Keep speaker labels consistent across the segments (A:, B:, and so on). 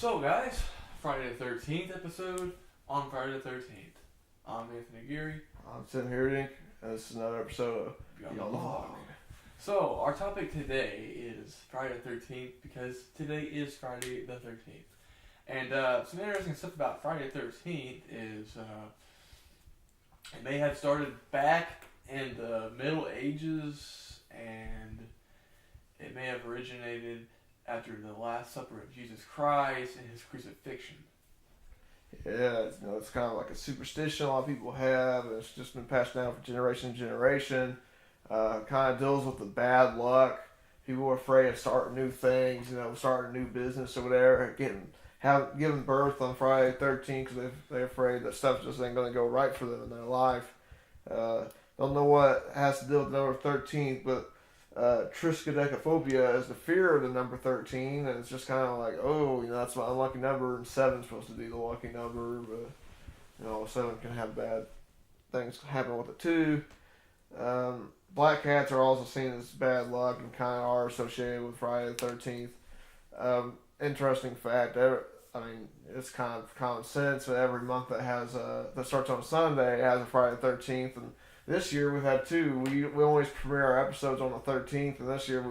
A: So, guys, Friday the 13th episode on Friday the 13th. I'm Anthony Geary.
B: I'm Tim Heerdink, and this is another episode of
A: Beyond
B: Beyond
A: the
B: the
A: Log.
B: Log.
A: So, our topic today is Friday the 13th because today is Friday the 13th. And some interesting stuff about Friday the 13th is it may have started back in the Middle Ages, and it may have originated after the Last Supper of Jesus Christ and his crucifixion.
B: Yeah, it's kind of like a superstition a lot of people have, and it's just been passed down from generation to generation. Kind of deals with the bad luck. People are afraid of starting new things, starting a new business or whatever, giving birth on Friday the 13th because they're afraid that stuff just ain't going to go right for them in their life. Don't know what has to do with the number 13th, but triskaidekaphobia is the fear of the number 13, and it's just kind of like, that's my unlucky number, and 7's supposed to be the lucky number, but 7 can have bad things happen with it too. Black cats are also seen as bad luck and kind of are associated with Friday the 13th. Interesting fact, it's kind of common sense, but every month that starts on Sunday has a Friday the 13th, and this year we've had two. We always premiere our episodes on the 13th, and this year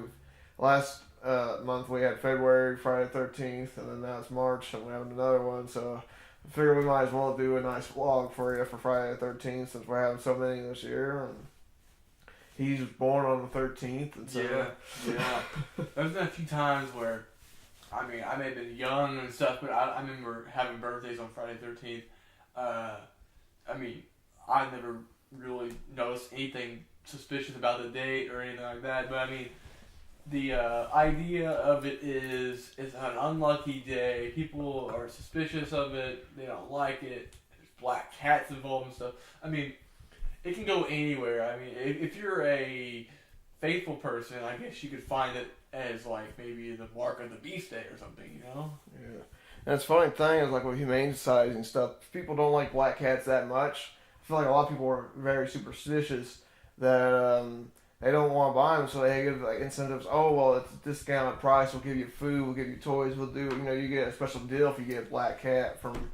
B: last month we had February, Friday the 13th, and then now it's March, and we have another one, so I figured we might as well do a nice vlog for you for Friday the 13th since we're having so many this year, and he's born on the 13th, and so...
A: Yeah. There's been a few times where, I may have been young and stuff, but I remember having birthdays on Friday the 13th. I never really noticed anything suspicious about the date or anything like that, but the idea of it is it's an unlucky day. People are suspicious of it. They don't like it. There's black cats involved and stuff. It can go anywhere. If you're a faithful person, I guess you could find it as like maybe the mark of the beast day or something,
B: Yeah. And it's funny thing is like with humane societies and stuff, people don't like black cats that much. I feel like a lot of people are very superstitious that they don't want to buy them, so they give like incentives. Oh well, it's a discounted price. We'll give you food. We'll give you toys. We'll do. You get a special deal if you get a black cat from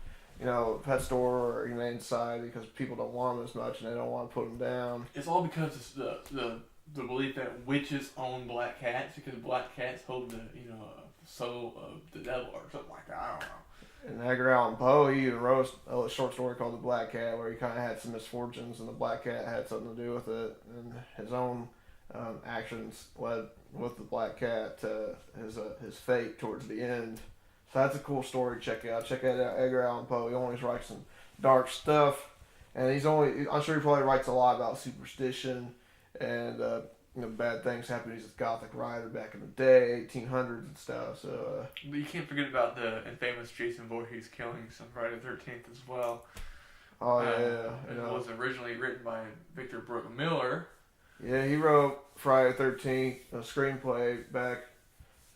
B: pet store or humane society because people don't want them as much and they don't want to put them down.
A: It's all because it's the belief that witches own black cats because black cats hold the soul of the devil or something like that. I don't know.
B: And Edgar Allan Poe, he even wrote a short story called The Black Cat, where he kind of had some misfortunes, and the black cat had something to do with it, and his own actions led with the black cat to his fate towards the end. So that's a cool story to check out. Check out Edgar Allan Poe. He always writes some dark stuff, and I'm sure he probably writes a lot about superstition and bad things happened. He's a Gothic writer back in the day, 1800s and stuff. So,
A: but you can't forget about the infamous Jason Voorhees killings on Friday the 13th as well.
B: Oh yeah,
A: it was originally written by Victor Brooke Miller.
B: Yeah, he wrote Friday the 13th, a screenplay back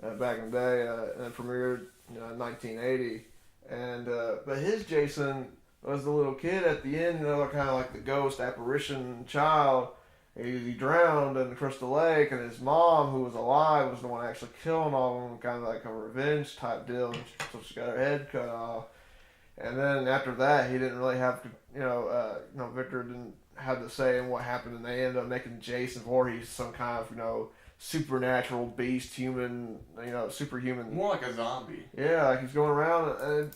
B: in the day, and it premiered in 1980. And but his Jason was the little kid at the end, kind of like the ghost apparition child. He drowned in the Crystal Lake, and his mom, who was alive, was the one actually killing all of them, kind of like a revenge type deal. So she got her head cut off. And then after that, he didn't really have, Victor didn't have to say in what happened, and they ended up making Jason Voorhees some kind of, supernatural beast, human, superhuman.
A: More like a zombie.
B: Yeah, like he's going around, and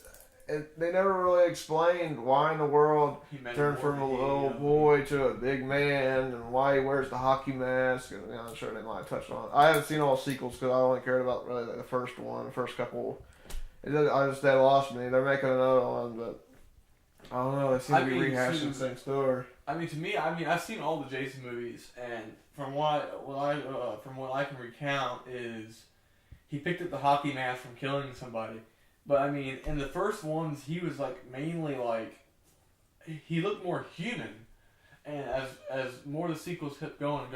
B: they never really explained why in the world he turned from a little boy to a big man and why he wears the hockey mask. And I'm sure they might have touched on it. I haven't seen all the sequels because I only cared about really the first one, the first couple. They lost me. They're making another one, but I don't know. They seem to be rehashing the same story.
A: To me, I've seen all the Jason movies, and from what I can recount is he picked up the hockey mask from killing somebody. But in the first ones, he was mainly he looked more human, and as more of the sequels kept going,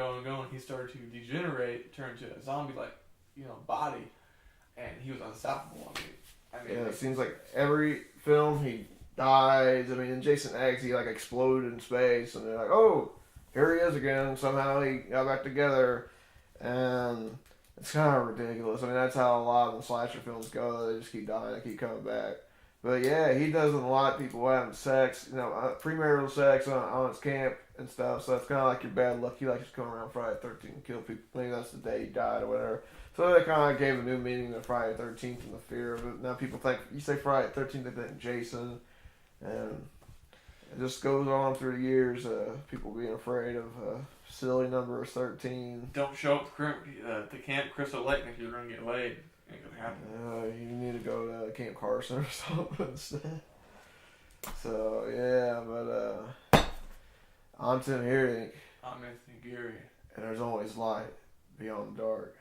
A: he started to degenerate, turn to a zombie-like, body, and he was unstoppable.
B: It seems like every film he dies. In Jason X, he exploded in space, and they're like, oh, here he is again. Somehow he got back together, and It's kind of ridiculous. I mean, that's how a lot of the slasher films go. They just keep dying and keep coming back. But yeah, he doesn't like people having sex, premarital sex on his camp and stuff. So that's kind of like your bad luck. He likes to come around Friday the 13th and kill people. Maybe that's the day he died or whatever. So that kind of gave a new meaning to Friday the 13th and the fear of it. Now people think, you say Friday the 13th, they think Jason. And it just goes on through the years, people being afraid of a silly number of 13.
A: Don't show up to Camp Crystal Lake if you're going to get laid. Ain't going to happen.
B: You need to go to Camp Carson or something instead. So, yeah, but I'm Tim Heerdink.
A: I'm Anthony Geary.
B: And there's always light beyond the dark.